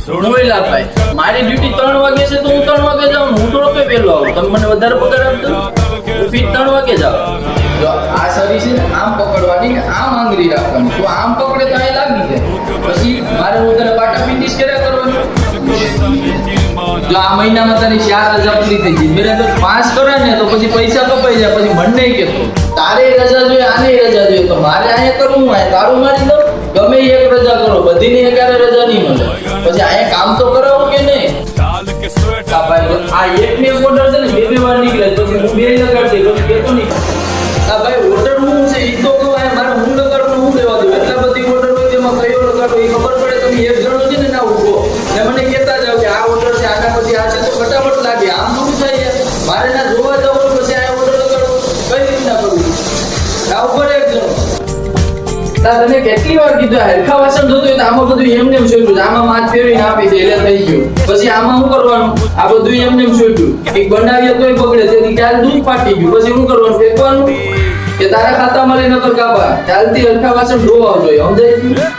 જોયેલા ભાઈ, મારી ડ્યુટી 3 વાગે છે તો હું 3 વાગે જાઉં. હું થોડો કઈ વહેલો આવું. તમે મને વધારે પગાર આપજો. હું ફીટ 3 વાગે જાઉં. જો આ સરી છે ને આમ પકડવાની ને આમ આંગળી રાખવાની. તો આમ પકડે તો અહીં લાગી જાય. પછી મારે હું તને પાટા પિંડીશ કર્યા કરવાનું. જો આ મહિનામાં તારી 4 રજા પૂરી થઈ ગઈ. મેરે તો 5 કરે ને તો પછી પૈસા કપાઈ જાય. પછી મને નહીં કહેતો તારે રજા જોઈએ, આને રજા જોઈએ. તો મારે અહીંયા કરવું હોય તારું મારી દો. ગમે એક રજા કરો, બધીની એકારે રજા નહીં મળે. પછી અહીંયા કામ તો કરાવો કે નહીં? આ એક ને ઓર્ડર છે ને બે વાર નીકળે પછી હું બે લગાડી દઈ. પછી કેતો નહીં આ ભાઈ ઓર્ડર હું છે એ તો કહું. મારે હું લગાડવાનું હું લેવા દઉં. એટલા બધી ઓર્ડર હોય તેમાં કયો લગાડો એ ખબર પડે. તમે એક જણો છે ને ના ઉભો ને મને કહેતા જાવ કે આ ઓર્ડર છે, આના પછી આ છે, તો ફટાફટ લાગે. આમ થોડું થાય યાર. મારે ના જોવા જવું પછી આ ઓર્ડર લગાડવો કઈ રીતના કરવું? આ ઉપર એક જણો તને કેટલી વાર કીધું હરખા વાસણ ધોતું હોય તો આમાં બધું એમને એમ છોડ્યું. આમાં માથ ફેરવીને આપી દે એટલે થઈ ગયું. પછી આમાં શું કરવાનું? આ બધું એમને એમ છોડ્યું. એક બનાવીએ તોય બગડે. તેથી ક્યારે દૂધ ફાટી ગયું. પછી શું કરવાનું? ફેંકવાનું કે તારા ખાતામાં લઈને નકર કાપા. ચાલતી હરખા વાસણ ધોવા જોઈએ. સમજાય?